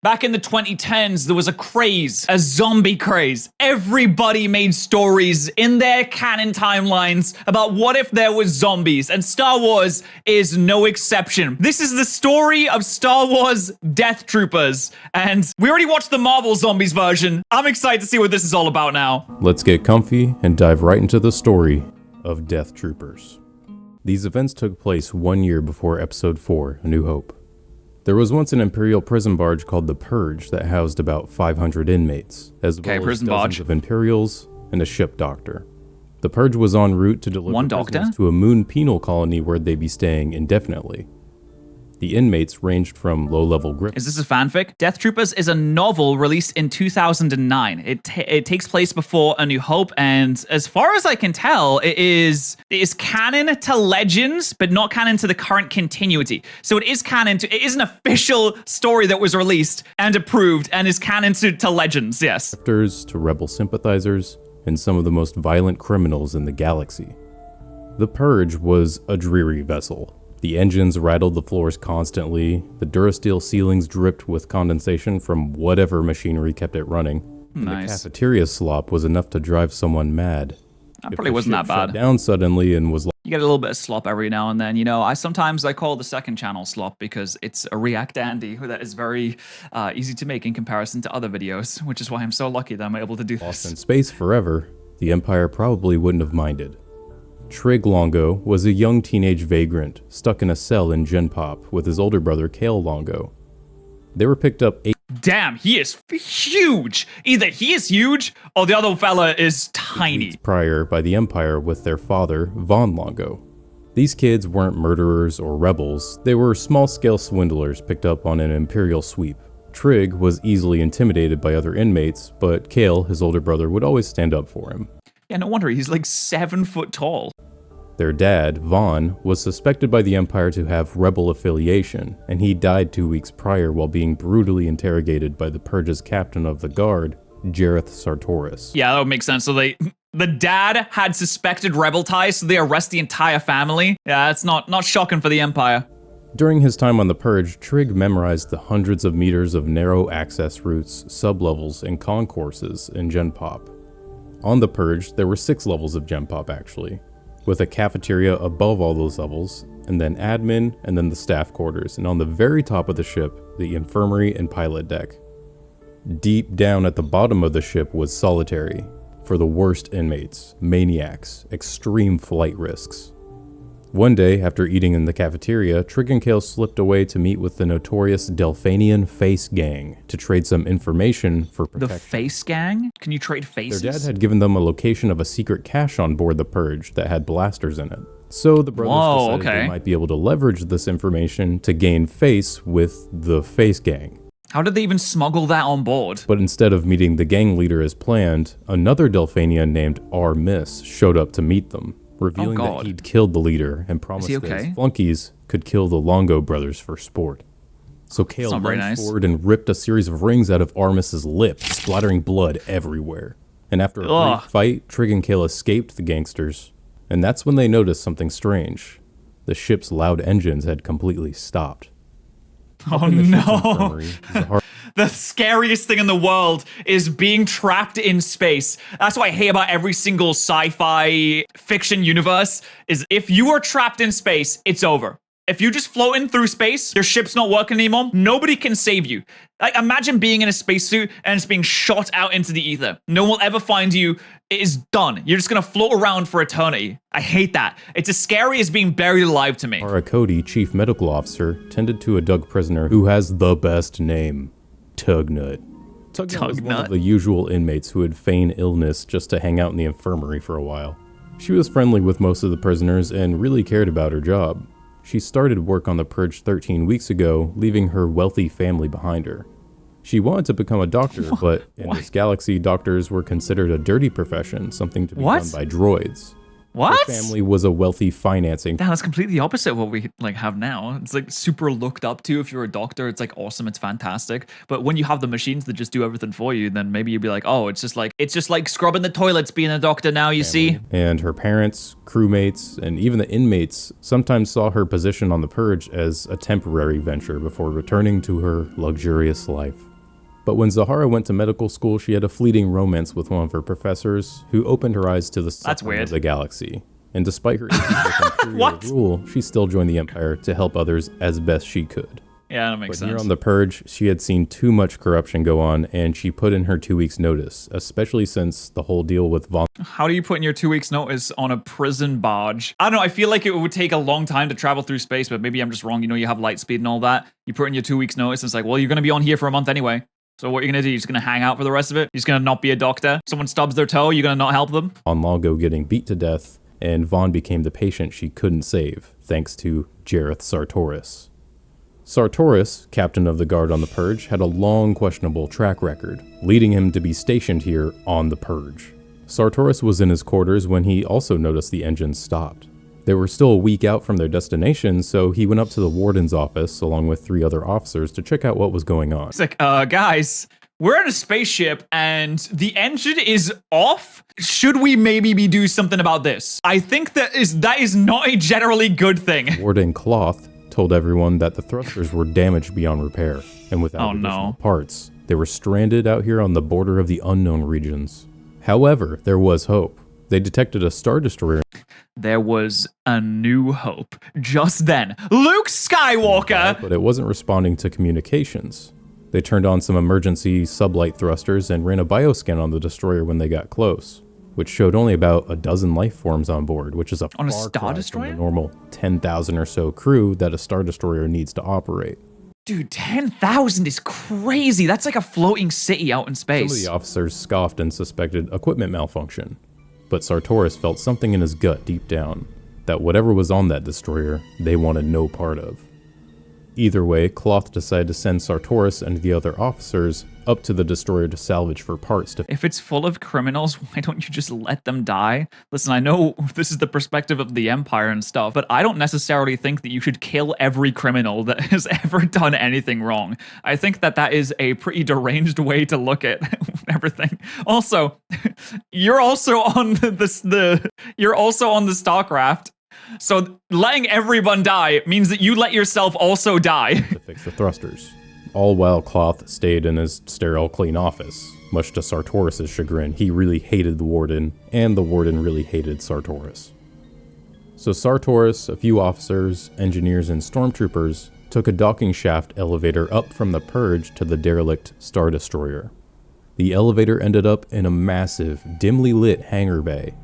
Back in the 2010s, there was a craze, a zombie craze. Everybody made stories in their canon timelines about what if there was zombies, and Star Wars is no exception. This is the story of Star Wars Death Troopers, and we already watched the Marvel Zombies version. I'm excited to see what this is all about now. Let's get comfy and dive right into the story of Death Troopers. These events took place 1 year before Episode 4, A New Hope. There was once an Imperial prison barge called the Purge that housed about 500 inmates, as well as dozens of Imperials and a ship doctor. The Purge was en route to deliver prisoners to a moon penal colony where they'd be staying indefinitely. The inmates ranged from low-level grifters. Is this a fanfic? Death Troopers is a novel released in 2009. It takes place before A New Hope, and as far as I can tell, it is canon to Legends, but not canon to the current continuity. So it is canon to, it is an official story that was released and approved, and is canon to Legends, yes. Grifters to rebel sympathizers, and some of the most violent criminals in the galaxy. The Purge was a dreary vessel. The engines rattled the floors constantly, the Durasteel ceilings dripped with condensation from whatever machinery kept it running. Nice. The cafeteria slop was enough to drive someone mad. That probably wasn't that bad. Shut down suddenly and was like, you get a little bit of slop every now and then. You know, I sometimes call the second channel slop because it's a React Andy that is very easy to make in comparison to other videos, which is why I'm so lucky that I'm able to do this. Lost in space forever, the Empire probably wouldn't have minded. Trigg Longo was a young teenage vagrant stuck in a cell in Gen Pop with his older brother Kale Longo. They were picked up Damn, he is huge! Either he is huge, or the other fella is tiny. Prior by the Empire with their father, Von Longo. These kids weren't murderers or rebels, they were small-scale swindlers picked up on an Imperial sweep. Trigg was easily intimidated by other inmates, but Kale, his older brother, would always stand up for him. Yeah, no wonder, he's like 7 foot tall. Their dad, Von, was suspected by the Empire to have rebel affiliation, and he died 2 weeks prior while being brutally interrogated by the Purge's captain of the guard, Jareth Sartorius. Yeah, that would make sense. So the dad had suspected rebel ties, so they arrest the entire family. Yeah, that's not shocking for the Empire. During his time on the Purge, Trigg memorized the hundreds of meters of narrow access routes, sublevels, and concourses in Gen Pop. On the Purge, there were 6 levels of Gen Pop actually, with a cafeteria above all those levels, and then admin, and then the staff quarters, and on the very top of the ship, the infirmary and pilot deck. Deep down at the bottom of the ship was solitary, for the worst inmates, maniacs, extreme flight risks. One day, after eating in the cafeteria, Trigg and Kale slipped away to meet with the notorious Delphanian Face Gang to trade some information for protection. The Face Gang? Can you trade faces? Their dad had given them a location of a secret cache on board the Purge that had blasters in it. So the brothers decided they might be able to leverage this information to gain face with the Face Gang. How did they even smuggle that on board? But instead of meeting the gang leader as planned, another Delphanian named R-Miss showed up to meet them, revealing that he'd killed the leader and promised that his flunkies could kill the Longo brothers for sport. So Kale lunged forward and ripped a series of rings out of R-Miss's lip, splattering blood everywhere. And after a brief fight, Trigg and Kale escaped the gangsters, and that's when they noticed something strange. The ship's loud engines had completely stopped. Oh no! The scariest thing in the world is being trapped in space. That's what I hate about every single sci-fi fiction universe, is if you are trapped in space, it's over. If you're just floating through space, your ship's not working anymore, nobody can save you. Like, imagine being in a spacesuit and it's being shot out into the ether. No one will ever find you. It is done. You're just gonna float around for eternity. I hate that. It's as scary as being buried alive to me. Zahara Cody, chief medical officer, tended to a Dug prisoner who has the best name, Tugnut. Tugnut was one of the usual inmates who would feign illness just to hang out in the infirmary for a while. She was friendly with most of the prisoners and really cared about her job. She started work on the Purge 13 weeks ago, leaving her wealthy family behind her. She wanted to become a doctor, but in this galaxy, doctors were considered a dirty profession, something to be done by droids. What? Her family was a wealthy financing. That's completely opposite of what we have now. It's like super looked up to. If you're a doctor, it's like awesome, it's fantastic. But when you have the machines that just do everything for you, then maybe you'd be like, oh, it's just like scrubbing the toilets being a doctor now, you see? And her parents, crewmates, and even the inmates sometimes saw her position on the Purge as a temporary venture before returning to her luxurious life. But when Zahara went to medical school, she had a fleeting romance with one of her professors, who opened her eyes to the suffering of the galaxy. And despite her issues with Imperial rule, she still joined the Empire to help others as best she could. Yeah, that makes sense. Here on the Purge, she had seen too much corruption go on, and she put in her 2 weeks' notice, especially since the whole deal with Von. How do you put in your 2 weeks' notice on a prison barge? I don't know, I feel like it would take a long time to travel through space, but maybe I'm just wrong. You know, you have light speed and all that. You put in your 2 weeks' notice, and it's like, well, you're going to be on here for a month anyway. So what are you going to do? You're just going to hang out for the rest of it? You're just going to not be a doctor? Someone stubs their toe, you're going to not help them? On Longo getting beat to death, and Vaughn became the patient she couldn't save, thanks to Jareth Sartorius. Sartorius, captain of the guard on the Purge, had a long questionable track record, leading him to be stationed here on the Purge. Sartorius was in his quarters when he also noticed the engines stopped. They were still a week out from their destination, so he went up to the warden's office along with 3 other officers to check out what was going on. It's like, guys, we're in a spaceship and the engine is off. Should we maybe do something about this? I think that is not a generally good thing. Warden Cloth told everyone that the thrusters were damaged beyond repair, and without additional parts, they were stranded out here on the border of the unknown regions. However, there was hope. They detected a Star Destroyer. There was a new hope. Just then, Luke Skywalker! But it wasn't responding to communications. They turned on some emergency sublight thrusters and ran a bioscan on the destroyer when they got close, which showed only about a dozen life forms on board, which is on a Star Destroyer? From the normal 10,000 or so crew that a Star Destroyer needs to operate. Dude, 10,000 is crazy. That's like a floating city out in space. Some of the officers scoffed and suspected equipment malfunction, but Sartorius felt something in his gut deep down, that whatever was on that destroyer, they wanted no part of. Either way, Cloth decided to send Sartorius and the other officers up to the destroyer to salvage for parts. If it's full of criminals, why don't you just let them die? Listen, I know this is the perspective of the Empire and stuff, but I don't necessarily think that you should kill every criminal that has ever done anything wrong. I think that is a pretty deranged way to look at everything. Also, you're also on you're also on the Starcraft. So letting everyone die means that you let yourself also die. To fix the thrusters. All while Cloth stayed in his sterile, clean office. Much to Sartorius' chagrin, he really hated the Warden, and the Warden really hated Sartorius. So Sartorius, a few officers, engineers, and stormtroopers took a docking shaft elevator up from the Purge to the derelict Star Destroyer. The elevator ended up in a massive, dimly lit hangar bay.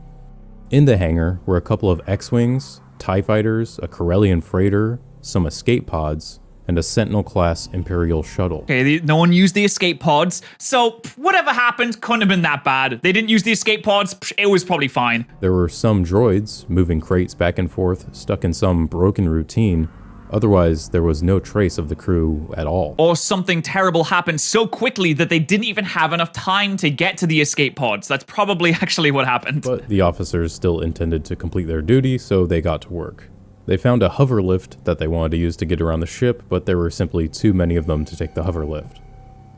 In the hangar were a couple of X-Wings, TIE Fighters, a Corellian freighter, some escape pods, and a Sentinel-class Imperial shuttle. Okay, no one used the escape pods, so whatever happened couldn't have been that bad. They didn't use the escape pods, it was probably fine. There were some droids moving crates back and forth, stuck in some broken routine. Otherwise, there was no trace of the crew at all. Or something terrible happened so quickly that they didn't even have enough time to get to the escape pods. That's probably actually what happened. But the officers still intended to complete their duty, so they got to work. They found a hover lift that they wanted to use to get around the ship, but there were simply too many of them to take the hover lift.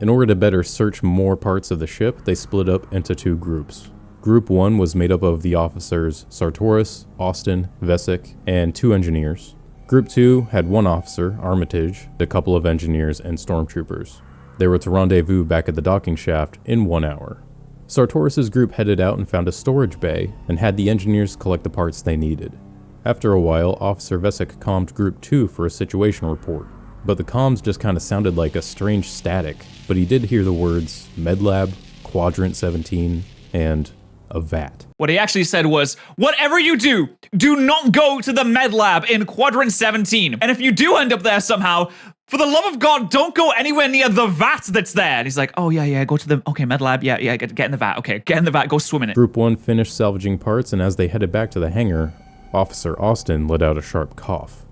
In order to better search more parts of the ship, they split up into 2 groups. Group 1 was made up of the officers Sartorius, Austin, Vesic, and 2 engineers. Group 2 had 1 officer, Armitage, a couple of engineers, and stormtroopers. They were to rendezvous back at the docking shaft in 1 hour. Sartorius' group headed out and found a storage bay and had the engineers collect the parts they needed. After a while, Officer Vesic commed Group 2 for a situation report, but the comms just kinda sounded like a strange static, but he did hear the words Medlab, Quadrant 17, and a vat. What he actually said was, whatever you do not go to the med lab in Quadrant 17. And if you do end up there somehow, for the love of God, don't go anywhere near the vat that's there. And he's like, oh yeah, go to the, okay, med lab, yeah, get in the vat. Okay, get in the vat, go swim in it. Group 1 finished salvaging parts, and as they headed back to the hangar, Officer Austin let out a sharp cough.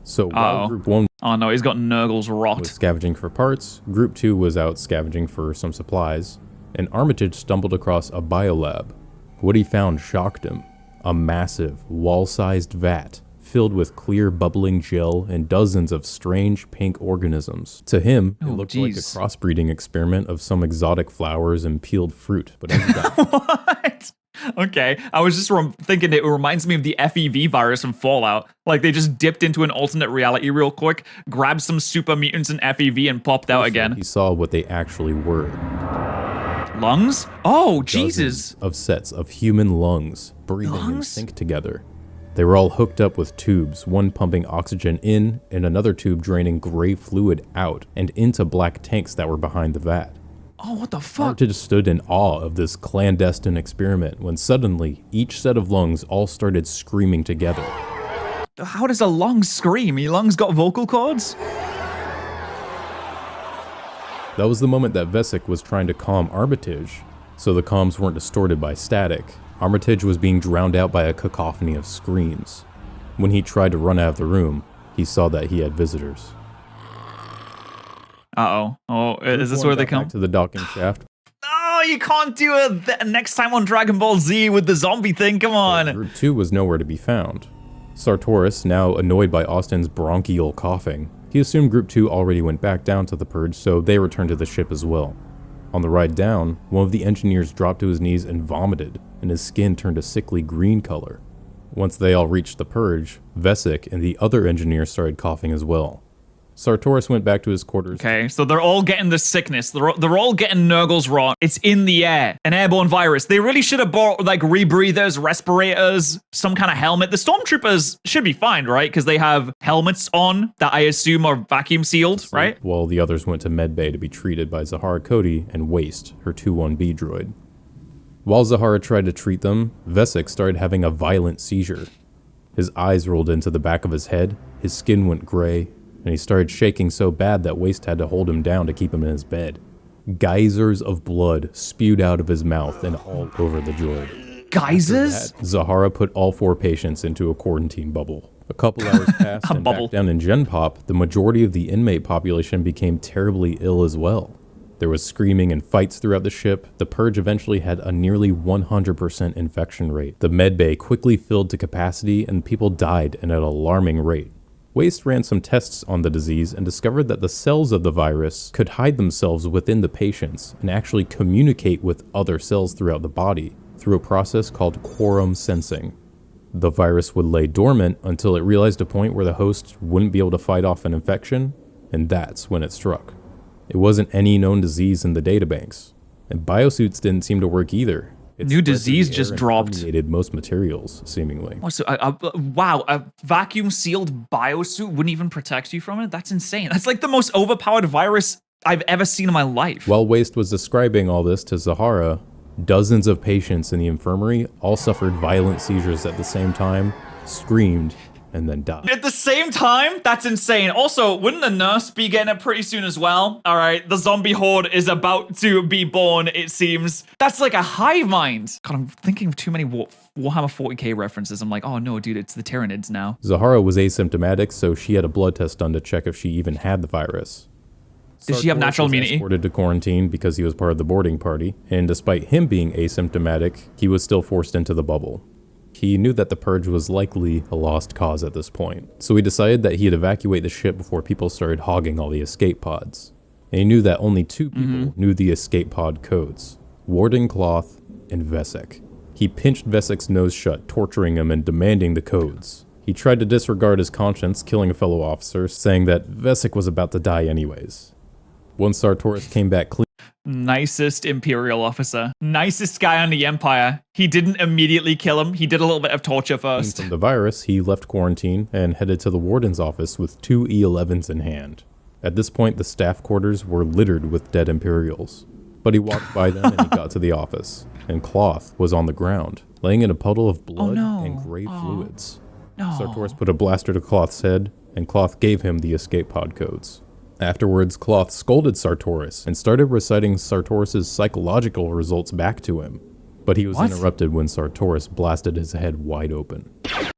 So while Group 1 oh no, he's got Nurgle's rot. was scavenging for parts, Group 2 was out scavenging for some supplies, and Armitage stumbled across a biolab. What he found shocked him. A massive, wall-sized vat filled with clear bubbling gel and dozens of strange pink organisms. To him, it looked like a crossbreeding experiment of some exotic flowers and peeled fruit. But as he got What? Okay, I was just thinking it reminds me of the FEV virus from Fallout. Like they just dipped into an alternate reality real quick, grabbed some super mutants in FEV, and popped out again. He saw what they actually were. Lungs? Oh, Jesus. Dozens of sets of human lungs breathing in sync together. They were all hooked up with tubes, one pumping oxygen in and another tube draining gray fluid out and into black tanks that were behind the vat. Oh, what the fuck? Sartorius stood in awe of this clandestine experiment when suddenly each set of lungs all started screaming together. How does a lung scream? Your lungs got vocal cords? That was the moment that Vesic was trying to calm Armitage, so the comms weren't distorted by static. Armitage was being drowned out by a cacophony of screams. When he tried to run out of the room, he saw that he had visitors. Uh-oh. Oh, is this where they come? Back to the docking shaft. Oh, you can't do it next time on Dragon Ball Z with the zombie thing. Come on. Group 2 was nowhere to be found. Sartorius, now annoyed by Austin's bronchial coughing, he assumed Group 2 already went back down to the Purge, so they returned to the ship as well. On the ride down, one of the engineers dropped to his knees and vomited, and his skin turned a sickly green color. Once they all reached the Purge, Vesic and the other engineer started coughing as well. Sartorius went back to his quarters. Okay, so they're all getting the sickness. They're all getting Nurgle's rot. It's in the air. An airborne virus. They really should have bought, like, rebreathers, respirators, some kind of helmet. The stormtroopers should be fine, right? Because they have helmets on that I assume are vacuum sealed, right? While the others went to medbay to be treated by Zahara Cody and Waste, her 2-1B droid. While Zahara tried to treat them, Vesic started having a violent seizure. His eyes rolled into the back of his head, his skin went gray, and he started shaking so bad that Waste had to hold him down to keep him in his bed. Geysers of blood spewed out of his mouth and all over the droid. Geysers? Zahara put all 4 patients into a quarantine bubble. A couple hours passed, and back down in Gen Pop, the majority of the inmate population became terribly ill as well. There was screaming and fights throughout the ship. The Purge eventually had a nearly 100% infection rate. The medbay quickly filled to capacity, and people died at an alarming rate. Waste ran some tests on the disease and discovered that the cells of the virus could hide themselves within the patients and actually communicate with other cells throughout the body through a process called quorum sensing. The virus would lay dormant until it realized a point where the host wouldn't be able to fight off an infection, and that's when it struck. It wasn't any known disease in the databanks, and biosuits didn't seem to work either. New disease just dropped. Permeated most materials, seemingly. Oh, so, wow, a vacuum-sealed biosuit wouldn't even protect you from it? That's insane. That's like the most overpowered virus I've ever seen in my life. While Waste was describing all this to Zahara, dozens of patients in the infirmary all suffered violent seizures at the same time, screamed, and then died. At the same time? That's insane. Also, wouldn't the nurse be getting it pretty soon as well? All right, the zombie horde is about to be born, it seems. That's like a hive mind. God, I'm thinking of too many Warhammer 40k references. I'm like, oh no, dude, it's the Tyranids now. Zahara was asymptomatic, so she had a blood test done to check if she even had the virus. Did she have natural immunity? Escorted to quarantine because he was part of the boarding party, and despite him being asymptomatic, he was still forced into the bubble. He knew that the Purge was likely a lost cause at this point, so he decided that he'd evacuate the ship before people started hogging all the escape pods. And he knew that only 2 people knew the escape pod codes, Warden Cloth and Vesic. He pinched Vesic's nose shut, torturing him and demanding the codes. He tried to disregard his conscience, killing a fellow officer, saying that Vesic was about to die anyways. Once Sartorius came back clean, nicest Imperial officer. Nicest guy on the Empire. He didn't immediately kill him. He did a little bit of torture first. From the virus, he left quarantine and headed to the warden's office with 2 E11s in hand. At this point, the staff quarters were littered with dead Imperials. But he walked by them and he got to the office, and Cloth was on the ground, laying in a puddle of blood and gray fluids. Sartorius put a blaster to Cloth's head, and Cloth gave him the escape pod codes. Afterwards, Cloth scolded Sartorius and started reciting Sartorius' psychological results back to him. But he was interrupted when Sartorius blasted his head wide open.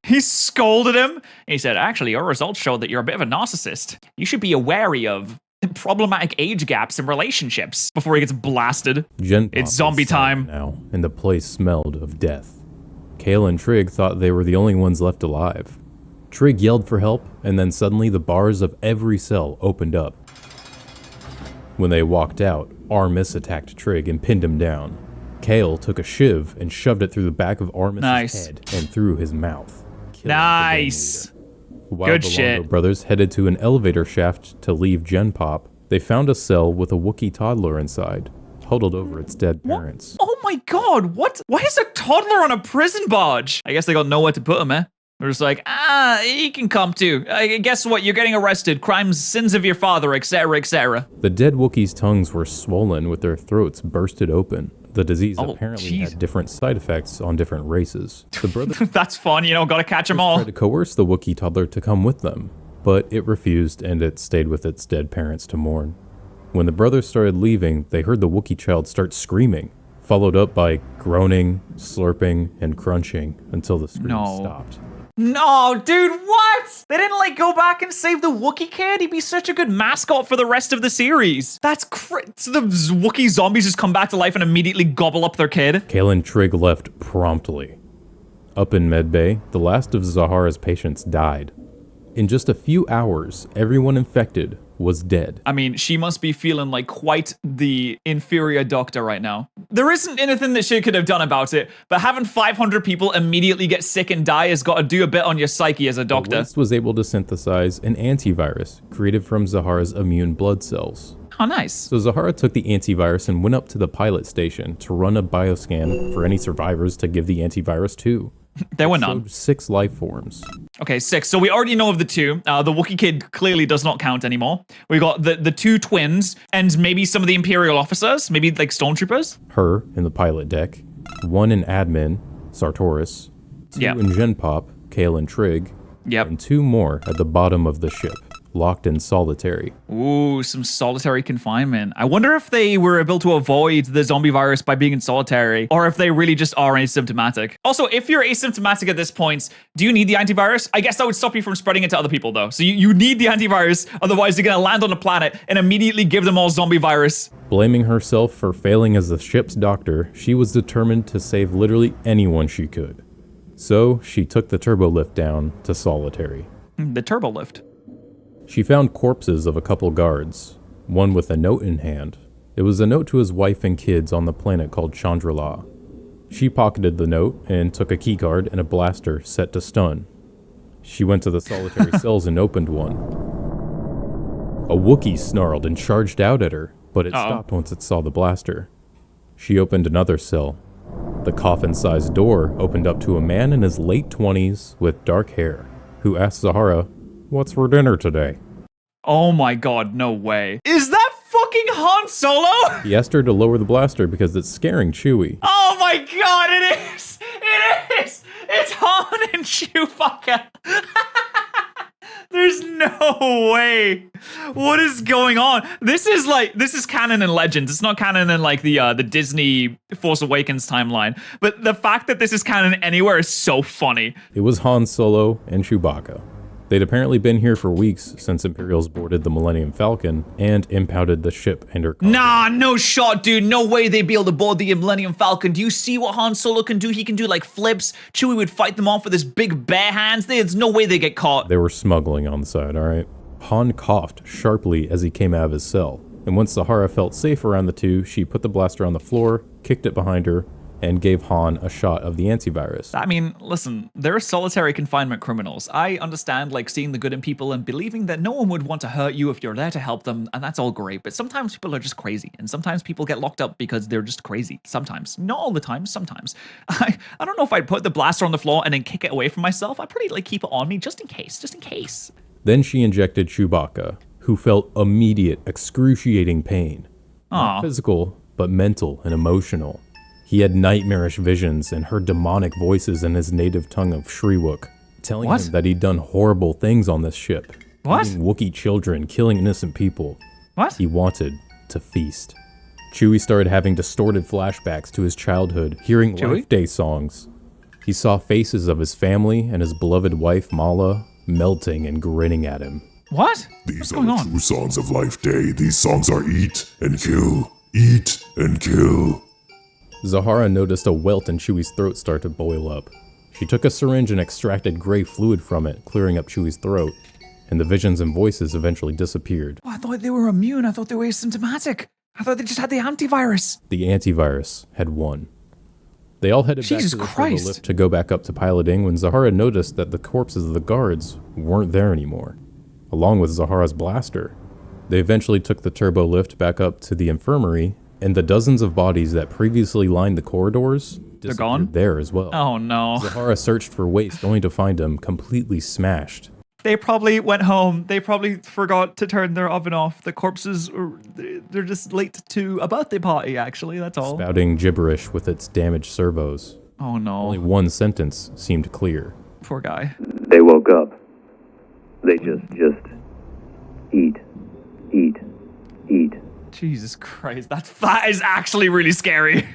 He scolded him. He said, actually, your results show that you're a bit of a narcissist. You should be wary of problematic age gaps in relationships before he gets blasted. It's zombie time now, and the place smelled of death. Kale and Trigg thought they were the only ones left alive. Trigg yelled for help, and then suddenly the bars of every cell opened up. When they walked out, Armis attacked Trigg and pinned him down. Kale took a shiv and shoved it through the back of Armis's head and through his mouth. Nice. While Good the shit. Longo brothers headed to an elevator shaft to leave Gen Pop, they found a cell with a Wookiee toddler inside, huddled over its dead parents. Oh my god, what? Why is a toddler on a prison barge? I guess they got nowhere to put him, eh? They're just like, he can come too. Guess what? You're getting arrested. Crimes, sins of your father, etc., etc. The dead Wookiees' tongues were swollen with their throats bursted open. The disease apparently had different side effects on different races. The brothers That's fun, gotta catch them all. tried to coerce the Wookiee toddler to come with them, but it refused and it stayed with its dead parents to mourn. When the brothers started leaving, they heard the Wookiee child start screaming, followed up by groaning, slurping, and crunching until the screams stopped. No, dude, what? They didn't, go back and save the Wookiee kid? He'd be such a good mascot for the rest of the series. That's so the Wookiee zombies just come back to life and immediately gobble up their kid? Kale and Trigg left promptly. Up in Medbay, the last of Zahara's patients died. In just a few hours, everyone infected was dead. I mean, she must be feeling like quite the inferior doctor right now. There isn't anything that she could have done about it, but having 500 people immediately get sick and die has got to do a bit on your psyche as a doctor. The waste was able to synthesize an antivirus created from Zahara's immune blood cells. Oh, nice. So Zahara took the antivirus and went up to the pilot station to run a bioscan for any survivors to give the antivirus to. There were none. 6 life forms. Okay, 6. So we already know of the 2. The Wookiee kid clearly does not count anymore. We got the 2 twins and maybe some of the Imperial officers, maybe like stormtroopers. Her in the pilot deck, 1 in admin, Sartorius, 2 in Gen Pop, Kale and Trigg, and 2 more at the bottom of the ship, locked in solitary. Ooh, some solitary confinement. I wonder if they were able to avoid the zombie virus by being in solitary, or if they really just are asymptomatic. Also, if you're asymptomatic at this point, do you need the antivirus? I guess that would stop you from spreading it to other people, though. So you need the antivirus, otherwise you're gonna land on a planet and immediately give them all zombie virus. Blaming herself for failing as the ship's doctor, she was determined to save literally anyone she could. So she took the turbo lift down to solitary. The turbo lift. She found corpses of a couple guards, one with a note in hand. It was a note to his wife and kids on the planet called Chandrala. She pocketed the note and took a keycard and a blaster set to stun. She went to the solitary cells and opened one. A Wookiee snarled and charged out at her, but it stopped once it saw the blaster. She opened another cell. The coffin-sized door opened up to a man in his late 20s with dark hair, who asked Zahara, "What's for dinner today?" Oh my god, no way. Is that fucking Han Solo? He asked her to lower the blaster because it's scaring Chewie. Oh my god, it is! It is! It's Han and Chewbacca! There's no way. What is going on? This is canon in Legends. It's not canon in the Disney Force Awakens timeline. But the fact that this is canon anywhere is so funny. It was Han Solo and Chewbacca. They'd apparently been here for weeks since Imperials boarded the Millennium Falcon and impounded the ship and her cargo. Nah, no shot, dude. No way they'd be able to board the Millennium Falcon. Do you see what Han Solo can do? He can do flips. Chewie would fight them off with his big bare hands. There's no way they get caught. They were smuggling on the side, alright? Han coughed sharply as he came out of his cell, and once Zahara felt safe around the two, she put the blaster on the floor, kicked it behind her, and gave Han a shot of the antivirus. I mean, listen, they're solitary confinement criminals. I understand, seeing the good in people and believing that no one would want to hurt you if you're there to help them, and that's all great. But sometimes people are just crazy, and sometimes people get locked up because they're just crazy. Sometimes. Not all the time, sometimes. I don't know if I'd put the blaster on the floor and then kick it away from myself. I'd probably, keep it on me just in case. Then she injected Chewbacca, who felt immediate, excruciating pain. Not physical, but mental and emotional. He had nightmarish visions and heard demonic voices in his native tongue of Shriwook, telling him that he'd done horrible things on this ship. Eating Wookiee children, killing innocent people. He wanted to feast. Chewie started having distorted flashbacks to his childhood, hearing Life Day songs. He saw faces of his family and his beloved wife, Mala, melting and grinning at him. What? These are the true songs of Life Day. These songs are eat and kill, eat and kill. Zahara noticed a welt in Chewie's throat start to boil up. She took a syringe and extracted gray fluid from it, clearing up Chewie's throat, and the visions and voices eventually disappeared. Oh, I thought they were immune. I thought they were asymptomatic. I thought they just had the antivirus. The antivirus had won. They all headed back to the turbo lift to go back up to piloting when Zahara noticed that the corpses of the guards weren't there anymore, along with Zahara's blaster. They eventually took the turbo lift back up to the infirmary, and the dozens of bodies that previously lined the corridors they're gone there as well. Oh no. Zahara searched for waste, only to find them completely smashed. They probably went home. They probably forgot to turn their oven off. The corpses, they're just late to a birthday party, actually. That's all. Spouting gibberish with its damaged servos. Oh, no. Only one sentence seemed clear. Poor guy. They woke up. They just eat, eat, eat. Jesus Christ. That is actually really scary.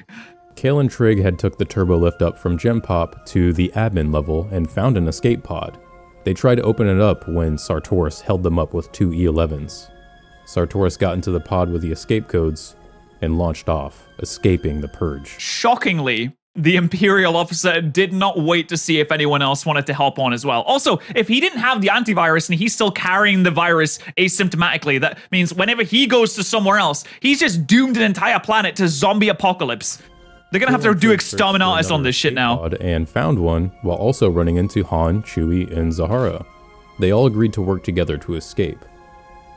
Kale and Trigg had took the turbo lift up from Gem Pop to the admin level and found an escape pod. They tried to open it up when Sartorius held them up with 2 E11s. Sartorius got into the pod with the escape codes and launched off, escaping the Purge. Shockingly, the Imperial officer did not wait to see if anyone else wanted to help on as well. Also, if he didn't have the antivirus and he's still carrying the virus asymptomatically, that means whenever he goes to somewhere else, he's just doomed an entire planet to zombie apocalypse. They're gonna have to do exterminatus on this shit now. And found one while also running into Han, Chewie, and Zahara. They all agreed to work together to escape.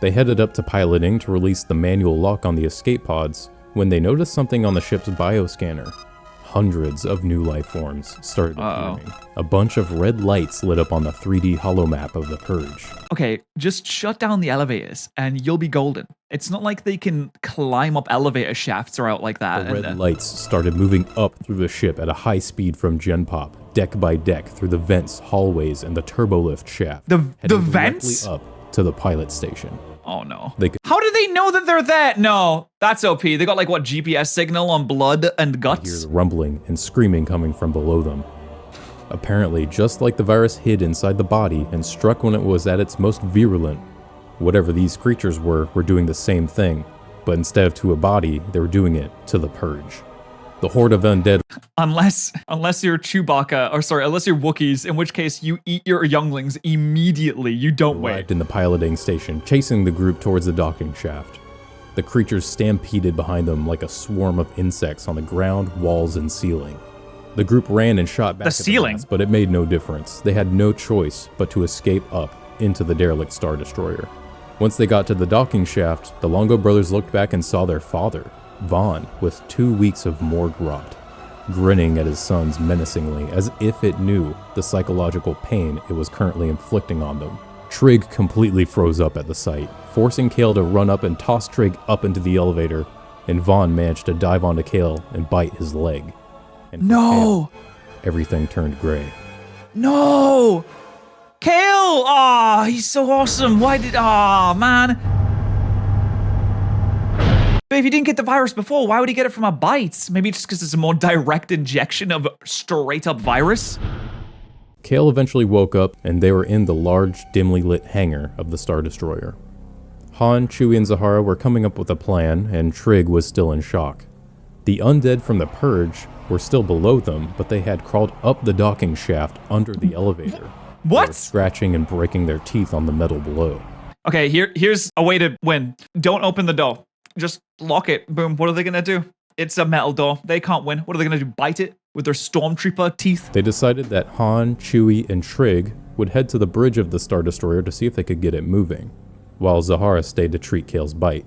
They headed up to piloting to release the manual lock on the escape pods when they noticed something on the ship's bioscanner. Hundreds of new life forms started appearing. A bunch of red lights lit up on the 3D holomap of the Purge. Okay, just shut down the elevators and you'll be golden. It's not like they can climb up elevator shafts or out like that. The red lights started moving up through the ship at a high speed from Gen Pop, deck by deck, through the vents, hallways, and the turbolift shaft. The heading vents? directly up to the pilot station. Oh no. How do they know that they're there? No, that's OP. They got like what, GPS signal on blood and hear guts? the rumbling and screaming coming from below them. Apparently, just like the virus hid inside the body and struck when it was at its most virulent, whatever these creatures were doing the same thing, but instead of to a body, they were doing it to the Purge. The horde of undead. Unless you're Chewbacca, unless you're Wookiees, in which case you eat your younglings immediately. You don't wait. Arrived in the piloting station, chasing the group towards the docking shaft. The creatures stampeded behind them like a swarm of insects on the ground, walls, and ceiling. The group ran and shot back The at ceiling? the blast, but it made no difference. They had no choice but to escape up into the derelict Star Destroyer. Once they got to the docking shaft, the Longo brothers looked back and saw their father, Vaughn, with 2 weeks of morgue rot, grinning at his sons menacingly as if it knew the psychological pain it was currently inflicting on them. Trigg completely froze up at the sight, forcing Kale to run up and toss Trigg up into the elevator, and Vaughn managed to dive onto Kale and bite his leg. And for Kale, everything turned gray. No! Kale! Ah, he's so awesome. Man. But if he didn't get the virus before, why would he get it from a bite? Maybe just because it's a more direct injection of straight up virus? Kale eventually woke up, and they were in the large, dimly lit hangar of the Star Destroyer. Han, Chewie, and Zahara were coming up with a plan, and Trigg was still in shock. The undead from the Purge were still below them, but they had crawled up the docking shaft under the elevator. What? They were scratching and breaking their teeth on the metal below. Okay, here's a way to win. Don't open the door. Just lock it. Boom. What are they gonna do? It's a metal door. They can't win. What are they gonna do? Bite it with their stormtrooper teeth? They decided that Han, Chewie, and Trigg would head to the bridge of the Star Destroyer to see if they could get it moving, while Zahara stayed to treat Kale's bite.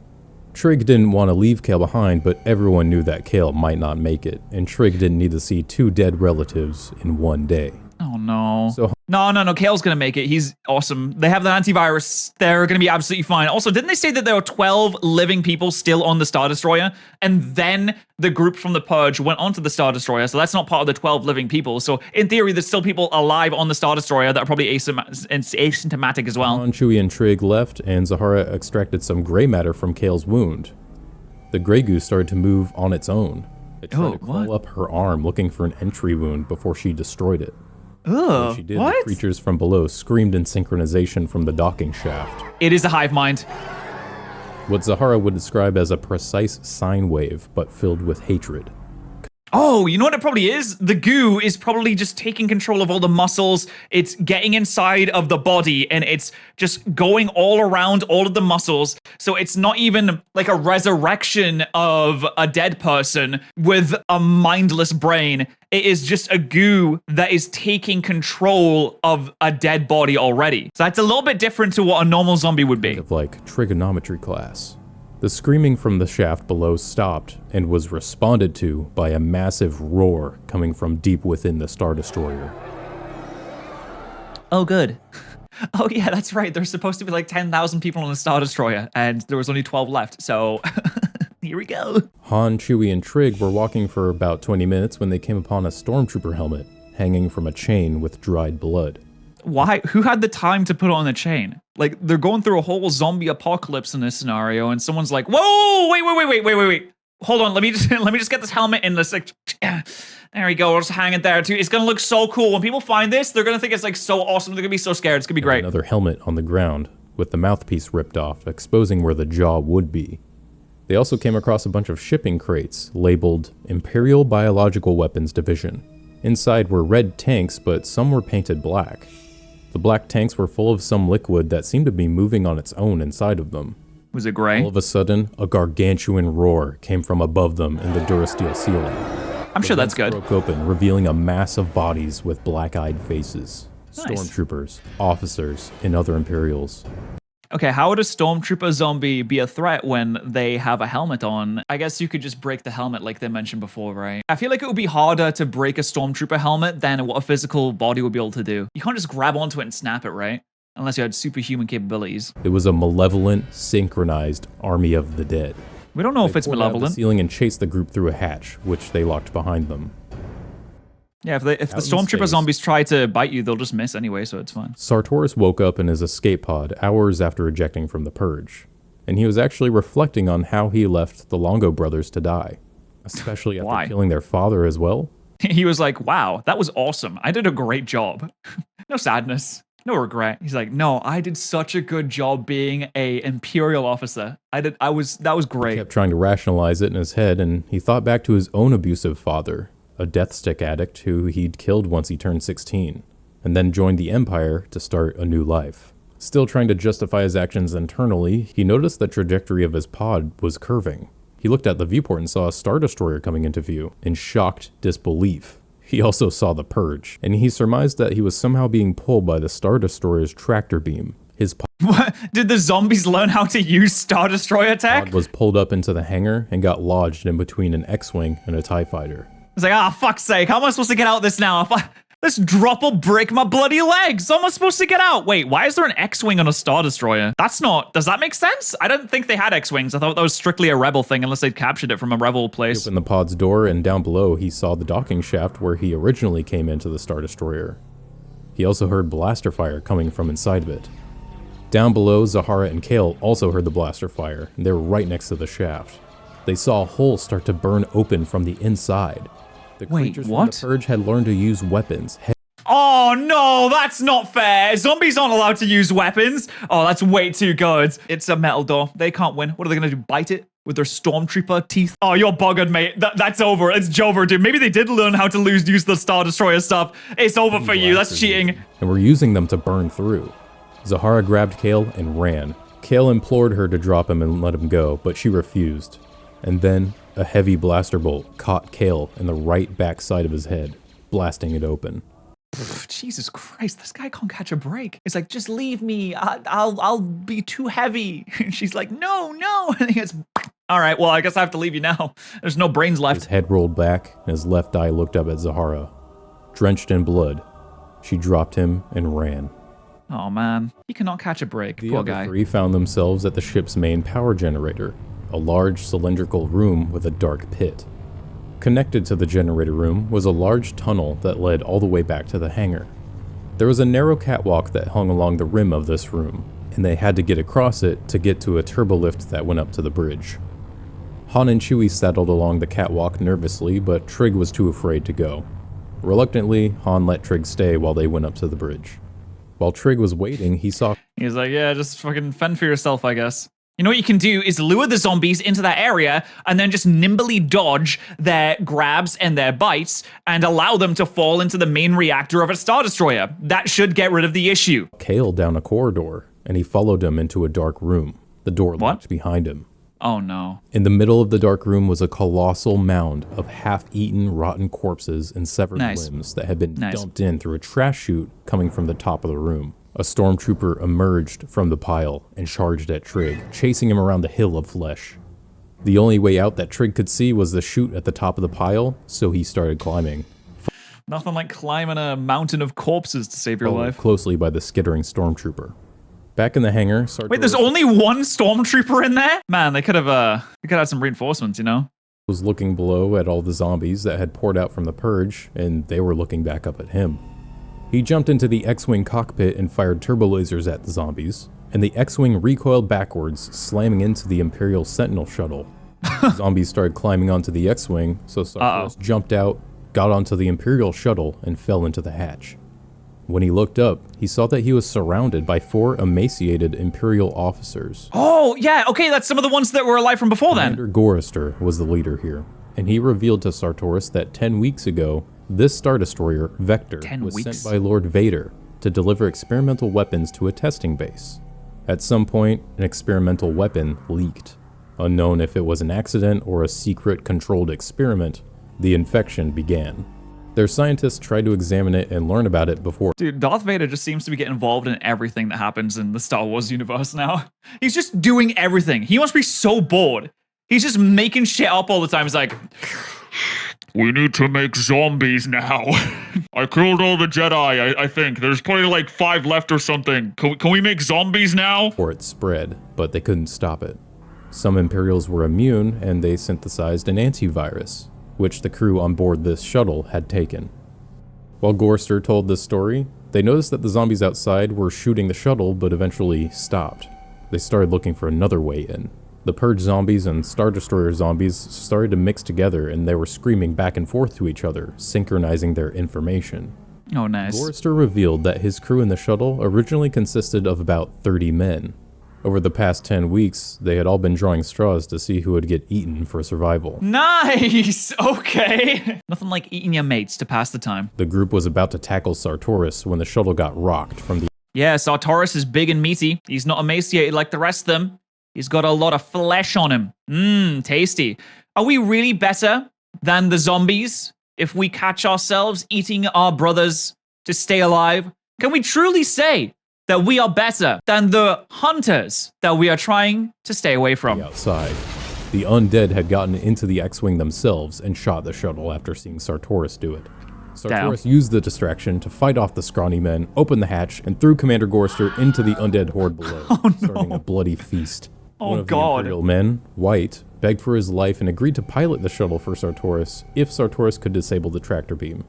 Trigg didn't want to leave Kale behind, but everyone knew that Kale might not make it, and Trigg didn't need to see 2 dead relatives in one day. Oh no. So No, Kale's gonna make it. He's awesome. They have the antivirus. They're gonna be absolutely fine. Also, didn't they say that there were 12 living people still on the Star Destroyer? And then the group from the Purge went onto the Star Destroyer, so that's not part of the 12 living people. So in theory, there's still people alive on the Star Destroyer that are probably asymptomatic as well. Han, Chewie, and Trigg left, and Zahara extracted some gray matter from Kale's wound. The Grey Goose started to move on its own. It tried to crawl up her arm looking for an entry wound before she destroyed it. When she did, the creatures from below screamed in synchronization from the docking shaft. It is a hive mind. What Zahara would describe as a precise sine wave, but filled with hatred. Oh, you know what it probably is? The goo is probably just taking control of all the muscles. It's getting inside of the body and it's just going all around all of the muscles. So it's not even like a resurrection of a dead person with a mindless brain. It is just a goo that is taking control of a dead body already. So that's a little bit different to what a normal zombie would be. Kind of like trigonometry class. The screaming from the shaft below stopped and was responded to by a massive roar coming from deep within the Star Destroyer. Oh, good. Oh, yeah, that's right. There's supposed to be like 10,000 people on the Star Destroyer, and there was only 12 left, so here we go. Han, Chewie, and Trigg were walking for about 20 minutes when they came upon a stormtrooper helmet hanging from a chain with dried blood. Why? Who had the time to put it on a chain? Like, they're going through a whole zombie apocalypse in this scenario, and someone's like, "Whoa, wait. Hold on, let me just get this helmet in this, like, there we go, I'll just hang it there too. It's gonna look so cool. When people find this, they're gonna think it's like so awesome. They're gonna be so scared. It's gonna be great." Another helmet on the ground with the mouthpiece ripped off, exposing where the jaw would be. They also came across a bunch of shipping crates labeled Imperial Biological Weapons Division. Inside were red tanks, but some were painted black. The black tanks were full of some liquid that seemed to be moving on its own inside of them. Was it gray? All of a sudden, a gargantuan roar came from above them in the Durasteel ceiling. I'm sure that's good. Broke open, revealing a mass of bodies with black-eyed faces. Nice. Stormtroopers, officers, and other Imperials. Okay, how would a stormtrooper zombie be a threat when they have a helmet on? I guess you could just break the helmet like they mentioned before, right? I feel like it would be harder to break a stormtrooper helmet than what a physical body would be able to do. You can't just grab onto it and snap it, right? Unless you had superhuman capabilities. It was a malevolent, synchronized army of the dead. We don't know if it's They poured out malevolent. the ceiling and chased the group through a hatch, which they locked behind them. Yeah, if the Out in stormtrooper space. zombies try to bite you, they'll just miss anyway, so it's fine. Sartorius woke up in his escape pod hours after ejecting from the Purge, and he was actually reflecting on how he left the Longo brothers to die, especially after Why? killing their father as well. He was like, "Wow, that was awesome. I did a great job." No sadness, no regret. He's like, "No, I did such a good job being a Imperial officer. That was He great." kept trying to rationalize it in his head, and he thought back to his own abusive father, a death stick addict who he'd killed once he turned 16, and then joined the Empire to start a new life. Still trying to justify his actions internally, he noticed the trajectory of his pod was curving. He looked at the viewport and saw a Star Destroyer coming into view, in shocked disbelief. He also saw the Purge, and he surmised that he was somehow being pulled by the Star Destroyer's tractor beam. His What? Did the zombies learn how to use Star Destroyer tech? pod was pulled up into the hangar and got lodged in between an X-Wing and a TIE fighter. It's like, fuck's sake, how am I supposed to get out this now? This drop will break my bloody legs. How am I supposed to get out? Wait, why is there an X-Wing on a Star Destroyer? Does that make sense? I don't think they had X-Wings. I thought that was strictly a Rebel thing, unless they'd captured it from a Rebel He place. opened the pod's door, and down below he saw the docking shaft where he originally came into the Star Destroyer. He also heard blaster fire coming from inside of it. Down below, Zahara and Kale also heard the blaster fire, and they were right next to the shaft. They saw a hole start to burn open from the inside. The Wait, creatures from what? the Purge had learned to use weapons. Oh no, that's not fair. Zombies aren't allowed to use weapons. Oh, that's way too good. It's a metal door. They can't win. What are they gonna do? Bite it with their stormtrooper teeth? Oh, you're buggered, mate. That's over. It's over, dude. Maybe they did learn how to use the Star Destroyer stuff. It's over for you. That's cheating. And were using them to burn through. Zahara grabbed Kale and ran. Kale implored her to drop him and let him go, but she refused. And then a heavy blaster bolt caught Kale in the right backside of his head, blasting it open. Jesus Christ, this guy can't catch a break. It's like, just leave me. I'll be too heavy. And she's like, no. And he goes, all right, well, I guess I have to leave you now. There's no brains His left. head rolled back, and his left eye looked up at Zahara. Drenched in blood, she dropped him and ran. Oh man, he cannot catch a break. The Poor other guy. three found themselves at the ship's main power generator, a large cylindrical room with a dark pit. Connected to the generator room was a large tunnel that led all the way back to the hangar. There was a narrow catwalk that hung along the rim of this room, and they had to get across it to get to a turbolift that went up to the bridge. Han and Chewie settled along the catwalk nervously, but Trigg was too afraid to go. Reluctantly, Han let Trigg stay while they went up to the bridge. While Trigg was waiting, he saw He's like, yeah, just fucking fend for yourself, I guess. You know what you can do is lure the zombies into that area and then just nimbly dodge their grabs and their bites and allow them to fall into the main reactor of a Star Destroyer. That should get rid of the issue. Kale down a corridor, and he followed him into a dark room. The door locked behind him. Oh no. In the middle of the dark room was a colossal mound of half-eaten, rotten corpses and severed limbs that had been dumped in through a trash chute coming from the top of the room. A stormtrooper emerged from the pile and charged at Trigg, chasing him around the hill of flesh. The only way out that Trigg could see was the chute at the top of the pile, so he started climbing. Nothing like climbing a mountain of corpses to save your life. Closely by the skittering stormtrooper. Back in the hangar, Sartorius... Wait, there's only one stormtrooper in there? Man, they could have had some reinforcements, you know? ...was looking below at all the zombies that had poured out from the Purge, and they were looking back up at him. He jumped into the X-Wing cockpit and fired turbo lasers at the zombies, and the X-Wing recoiled backwards, slamming into the Imperial Sentinel shuttle. Zombies started climbing onto the X-Wing, so Sartorius jumped out, got onto the Imperial shuttle, and fell into the hatch. When he looked up, he saw that he was surrounded by 4 emaciated Imperial officers. Oh, yeah, okay, that's some of the ones that were alive from before Commander Gorrister was the leader here, and he revealed to Sartorius that 10 weeks ago, this Star Destroyer, Vector, was sent by Lord Vader to deliver experimental weapons to a testing base. At some point, an experimental weapon leaked. Unknown if it was an accident or a secret controlled experiment, the infection began. Their scientists tried to examine it and learn about it before. Dude, Darth Vader just seems to be getting involved in everything that happens in the Star Wars universe now. He's just doing everything. He must be so bored. He's just making shit up all the time. He's like, we need to make zombies now. I killed all the Jedi, I think. There's probably like 5 left or something. Can we make zombies now? Or it spread, but they couldn't stop it. Some Imperials were immune, and they synthesized an antivirus, which the crew on board this shuttle had taken. While Gorrister told this story, they noticed that the zombies outside were shooting the shuttle, but eventually stopped. They started looking for another way in. The Purge zombies and Star Destroyer zombies started to mix together, and they were screaming back and forth to each other, synchronizing their information. Oh, nice. Gorrister revealed that his crew in the shuttle originally consisted of about 30 men. Over the past 10 weeks, they had all been drawing straws to see who would get eaten for survival. Nice! Okay. Nothing like eating your mates to pass the time. The group was about to tackle Sartorius when the shuttle got rocked from the... Yeah, Sartorius is big and meaty. He's not emaciated like the rest of them. He's got a lot of flesh on him. Mmm, tasty. Are we really better than the zombies if we catch ourselves eating our brothers to stay alive? Can we truly say that we are better than the hunters that we are trying to stay away from? Outside, the undead had gotten into the X-Wing themselves and shot the shuttle after seeing Sartorius do it. Sartorius used the distraction to fight off the scrawny men, opened the hatch, and threw Commander Gorrister into the undead horde below, starting a bloody feast. One of the Imperial men, White, begged for his life and agreed to pilot the shuttle for Sartorius if Sartorius could disable the tractor beam.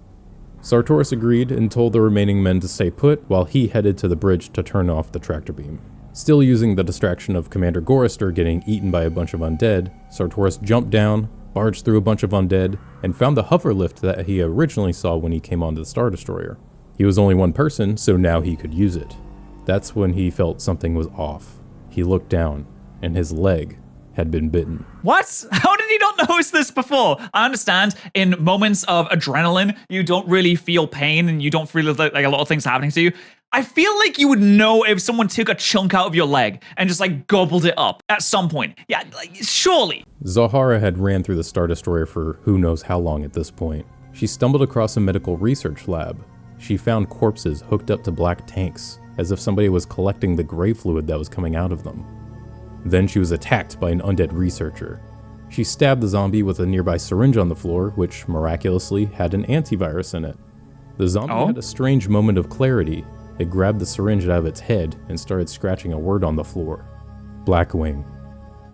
Sartorius agreed and told the remaining men to stay put while he headed to the bridge to turn off the tractor beam. Still using the distraction of Commander Gorrister getting eaten by a bunch of undead, Sartorius jumped down, barged through a bunch of undead, and found the hover lift that he originally saw when he came onto the Star Destroyer. He was only one person, so now he could use it. That's when he felt something was off. He looked down, and his leg had been bitten. What? How did he not notice this before? I understand in moments of adrenaline, you don't really feel pain and you don't feel like a lot of things happening to you. I feel like you would know if someone took a chunk out of your leg and just like gobbled it up at some point. Yeah, like, surely. Zahara had ran through the Star Destroyer for who knows how long at this point. She stumbled across a medical research lab. She found corpses hooked up to black tanks, as if somebody was collecting the gray fluid that was coming out of them. Then she was attacked by an undead researcher. She stabbed the zombie with a nearby syringe on the floor, which miraculously had an antivirus in it. The zombie had a strange moment of clarity. It grabbed the syringe out of its head and started scratching a word on the floor. Blackwing.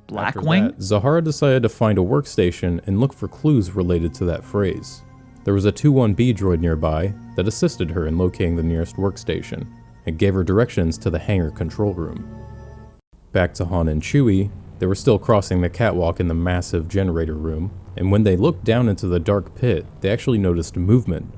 Blackwing? Zahara decided to find a workstation and look for clues related to that phrase. There was a 2-1B droid nearby that assisted her in locating the nearest workstation and gave her directions to the hangar control room. Back to Han and Chewie, they were still crossing the catwalk in the massive generator room, and when they looked down into the dark pit, they actually noticed movement.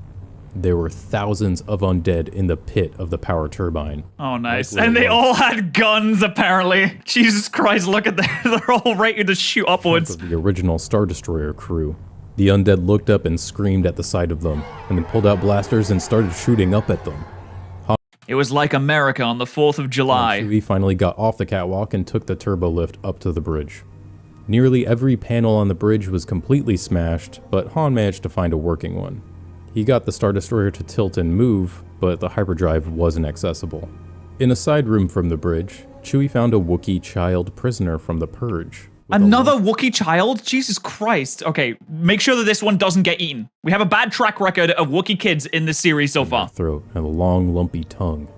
There were thousands of undead in the pit of the power turbine. Oh, nice. And they all had guns, apparently. Jesus Christ, look at that. They're all ready to shoot upwards. Of the original Star Destroyer crew. The undead looked up and screamed at the sight of them, and then pulled out blasters and started shooting up at them. It was like America on the 4th of July. Chewie finally got off the catwalk and took the turbo lift up to the bridge. Nearly every panel on the bridge was completely smashed, but Han managed to find a working one. He got the Star Destroyer to tilt and move, but the hyperdrive wasn't accessible. In a side room from the bridge, Chewie found a Wookiee child prisoner from the Purge. Another Wookiee child? Jesus Christ. Okay, make sure that this one doesn't get eaten. We have a bad track record of Wookiee kids in this series so far. Throat and a long, lumpy tongue.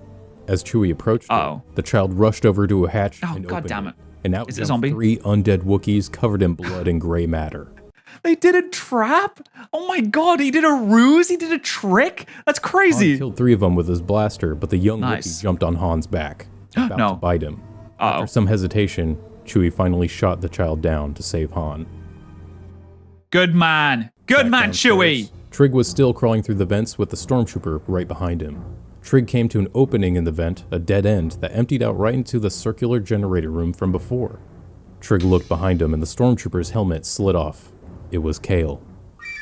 As Chewie approached it, the child rushed over to a hatch and God opened damn it. And out is it a zombie? 3 undead Wookiees covered in blood and gray matter. They did a trap? Oh my god, he did a ruse? He did a trick? That's crazy. Han killed 3 of them with his blaster, but the young Wookiee jumped on Han's back, about to bite him. After some hesitation, Chewie finally shot the child down to save Han. Good man. Good man, Chewie. Trigg was still crawling through the vents with the stormtrooper right behind him. Trigg came to an opening in the vent, a dead end, that emptied out right into the circular generator room from before. Trigg looked behind him and the stormtrooper's helmet slid off. It was Kale,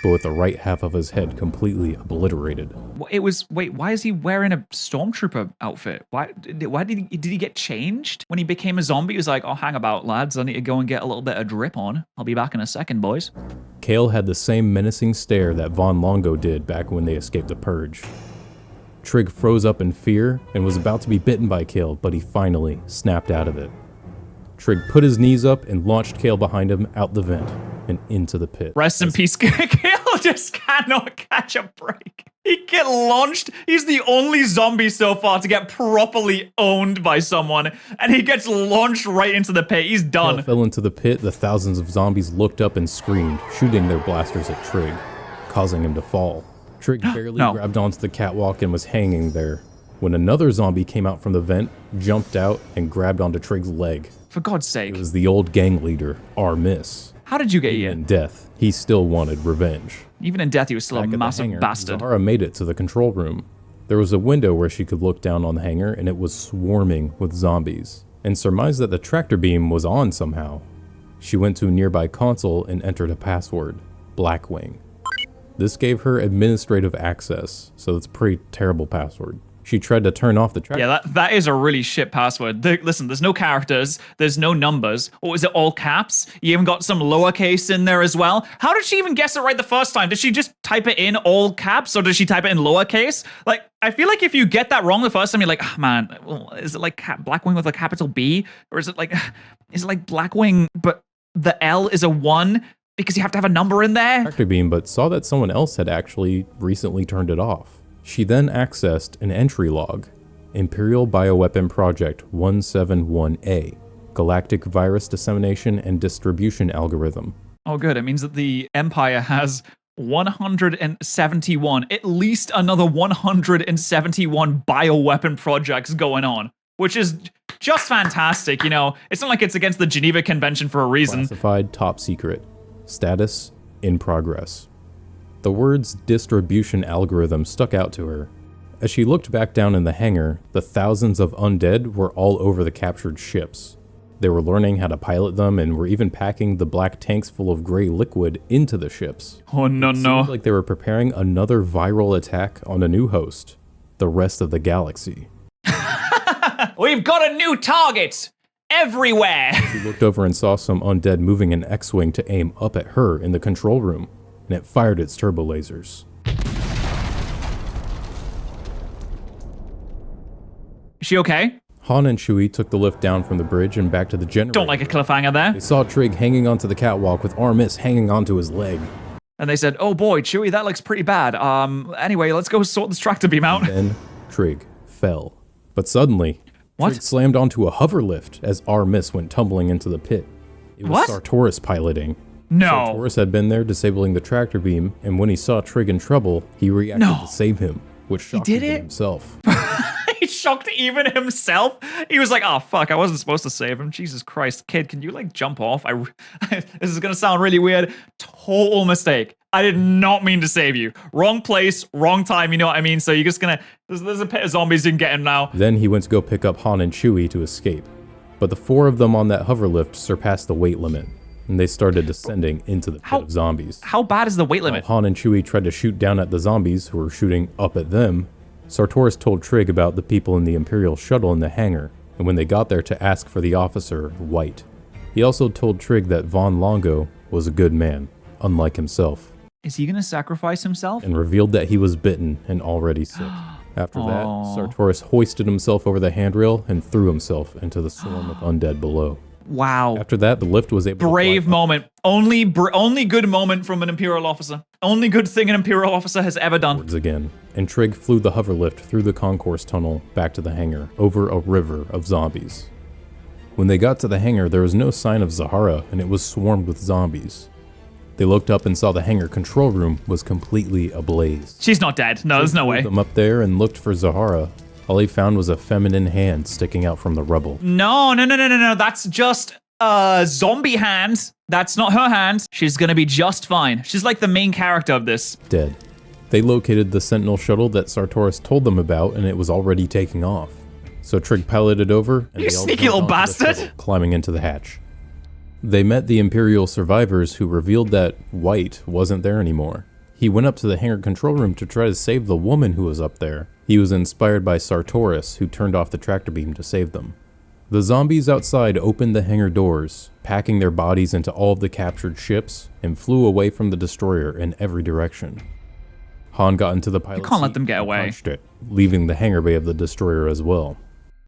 but with the right half of his head completely obliterated. Wait, why is he wearing a stormtrooper outfit? Why did he get changed? When he became a zombie, he was like, oh, hang about, lads. I need to go and get a little bit of drip on. I'll be back in a second, boys. Kale had the same menacing stare that Von Longo did back when they escaped the Purge. Trigg froze up in fear and was about to be bitten by Kale, but he finally snapped out of it. Trigg put his knees up and launched Kale behind him out the vent and into the pit. Rest in peace. Kale just cannot catch a break. He get launched. He's the only zombie so far to get properly owned by someone, and he gets launched right into the pit. He's done. Kale fell into the pit. The thousands of zombies looked up and screamed, shooting their blasters at Trigg, causing him to fall. Trigg barely grabbed onto the catwalk and was hanging there, when another zombie came out from the vent, jumped out, and grabbed onto Trigg's leg. For God's sake. It was the old gang leader, Armiss. How did you get Even here? in death, he still wanted revenge. Even in death, he was still a massive bastard. Zahara made it to the control room. There was a window where she could look down on the hangar, and it was swarming with zombies, and surmised that the tractor beam was on somehow. She went to a nearby console and entered a password, Blackwing. This gave her administrative access, so it's a pretty terrible password. She tried to turn off the tractor. Yeah, that is a really shit password. Listen, there's no characters, there's no numbers. Or is it all caps? You even got some lowercase in there as well. How did she even guess it right the first time? Did she just type it in all caps, or did she type it in lowercase? Like, I feel like if you get that wrong the first time, you're like, oh, man, well, is it like Blackwing with a capital B? Or is it like Blackwing, but the L is a 1? Because you have to have a number in there? Tractor beam, but saw that someone else had actually recently turned it off. She then accessed an entry log, Imperial Bioweapon Project 171A, Galactic Virus Dissemination and Distribution Algorithm. Oh good, it means that the Empire has 171, at least another 171 bioweapon projects going on, which is just fantastic, you know? It's not like it's against the Geneva Convention for a reason. Classified top secret. Status in progress. The words distribution algorithm stuck out to her. As she looked back down in the hangar, the thousands of undead were all over the captured ships. They were learning how to pilot them and were even packing the black tanks full of gray liquid into the ships. Oh no, it seemed like they were preparing another viral attack on a new host, the rest of the galaxy. We've got a new target! Everywhere! She looked over and saw some undead moving an X-Wing to aim up at her in the control room, and it fired its turbo lasers. Is she okay? Han and Chewie took the lift down from the bridge and back to the generator. Don't like a cliffhanger there. They saw Trigg hanging onto the catwalk with Armiss hanging onto his leg. And they said, oh boy, Chewie, that looks pretty bad. Anyway, let's go sort this tractor beam out. Then Trigg fell. But suddenly, Trigg slammed onto a hover lift as Armiss went tumbling into the pit. It was Sartorius piloting. No. Sartorius had been there disabling the tractor beam, and when he saw Trigg in trouble, he reacted to save him, which shocked even himself. He shocked even himself? He was like, oh fuck, I wasn't supposed to save him. Jesus Christ, kid, can you like jump off? This is gonna sound really weird. Total mistake. I did not mean to save you. Wrong place, wrong time, you know what I mean? So you're just gonna, there's a pit of zombies you can get in now. Then he went to go pick up Han and Chewie to escape. But the 4 of them on that hoverlift surpassed the weight limit, and they started descending into the pit of zombies. How bad is the weight limit? While Han and Chewie tried to shoot down at the zombies who were shooting up at them, Sartorius told Trigg about the people in the Imperial shuttle in the hangar, and when they got there to ask for the officer, White. He also told Trigg that Von Longo was a good man, unlike himself. Is he gonna sacrifice himself? And revealed that he was bitten and already sick. After that, Sartorius hoisted himself over the handrail and threw himself into the swarm of undead below. Wow. After that, the lift was able to Brave fly moment. Only good moment from an Imperial officer. Only good thing an Imperial officer has ever done. upwards again, and Trigg flew the hoverlift through the concourse tunnel back to the hangar, over a river of zombies. When they got to the hangar, there was no sign of Zahara, and it was swarmed with zombies. They looked up and saw the hangar control room was completely ablaze. She's not dead. No, there's no way. Them up there and looked for Zahara. All he found was a feminine hand sticking out from the rubble. No. That's just a zombie hand. That's not her hand. She's gonna be just fine. She's like the main character of this. Dead. They located the Sentinel shuttle that Sartorius told them about, and it was already taking off. So Trigg piloted over, and You they all sneaky jumped little onto the bastard. shuttle, climbing into the hatch. They met the Imperial survivors who revealed that White wasn't there anymore. He went up to the hangar control room to try to save the woman who was up there. He was inspired by Sartorius, who turned off the tractor beam to save them. The zombies outside opened the hangar doors, packing their bodies into all of the captured ships, and flew away from the destroyer in every direction. Han got into the pilot can't let seat them get and away. punched it, leaving the hangar bay of the destroyer as well.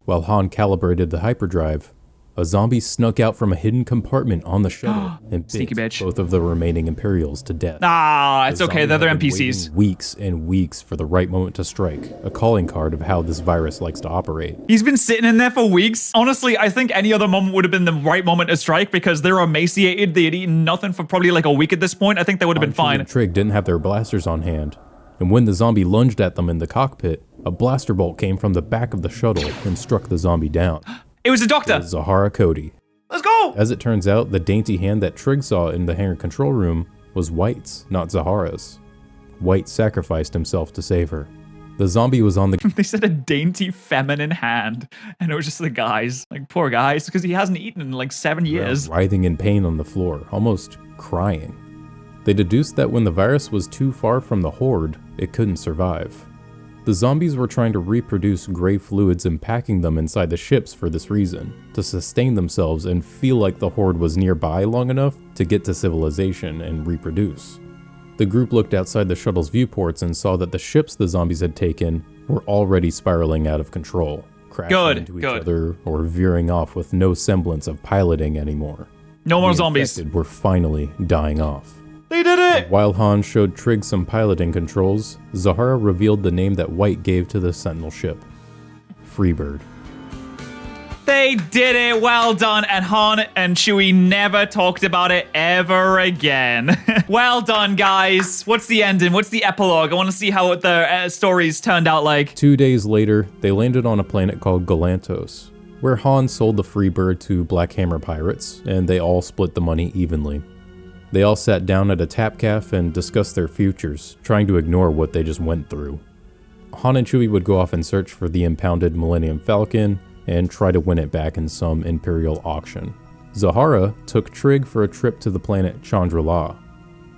While Han calibrated the hyperdrive, a zombie snuck out from a hidden compartment on the shuttle and Sneaky bit bitch. both of the remaining Imperials to death. Ah, it's The okay. zombie They're had been NPCs. waiting weeks and weeks for the right moment to strike, a calling card of how this virus likes to operate. He's been sitting in there for weeks. Honestly, I think any other moment would have been the right moment to strike because they're emaciated. They had eaten nothing for probably like a week at this point. I think they would have been Han, Chewie, fine. and Trigg didn't have their blasters on hand, and when the zombie lunged at them in the cockpit, a blaster bolt came from the back of the shuttle and struck the zombie down. It was a doctor. Zahara Cody. Let's go. As it turns out, the dainty hand that Trigg saw in the hangar control room was White's, not Zahara's. White sacrificed himself to save her. The zombie was on the They said a dainty feminine hand, and it was just the guys. Like, poor guys, because he hasn't eaten in like 7 years. writhing in pain on the floor, almost crying. They deduced that when the virus was too far from the horde, it couldn't survive. The zombies were trying to reproduce gray fluids and packing them inside the ships for this reason, to sustain themselves and feel like the horde was nearby long enough to get to civilization and reproduce. The group looked outside the shuttle's viewports and saw that the ships the zombies had taken were already spiraling out of control, crashing into each other or veering off with no semblance of piloting anymore. No more The zombies. infected were finally dying off. They did it. While Han showed Trigg some piloting controls, Zahara revealed the name that White gave to the Sentinel ship. Freebird. They did it. Well done. And Han and Chewie never talked about it ever again. Well done, guys. What's the ending? What's the epilogue? I want to see how the stories turned out like. 2 days later, they landed on a planet called Galantos, where Han sold the Freebird to Black Hammer pirates, and they all split the money evenly. They all sat down at a tap cafe and discussed their futures, trying to ignore what they just went through. Han and Chewie would go off and search for the impounded Millennium Falcon and try to win it back in some Imperial auction. Zahara took Trigg for a trip to the planet Chandra-La.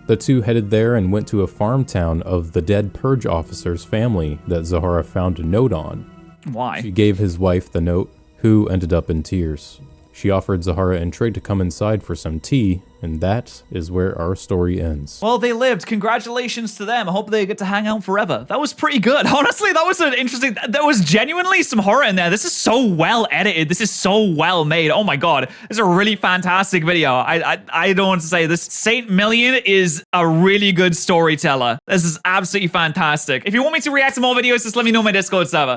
The two headed there and went to a farm town of the dead Purge officer's family that Zahara found a note on. Why? She gave his wife the note, who ended up in tears. She offered Zahara and Trigg to come inside for some tea, and that is where our story ends. Well, they lived. Congratulations to them. I hope they get to hang out forever. That was pretty good. Honestly, that was an interesting... There was genuinely some horror in there. This is so well edited. This is so well made. Oh my god. This is a really fantastic video. I don't want to say this. Saint Million is a really good storyteller. This is absolutely fantastic. If you want me to react to more videos, just let me know in my Discord server.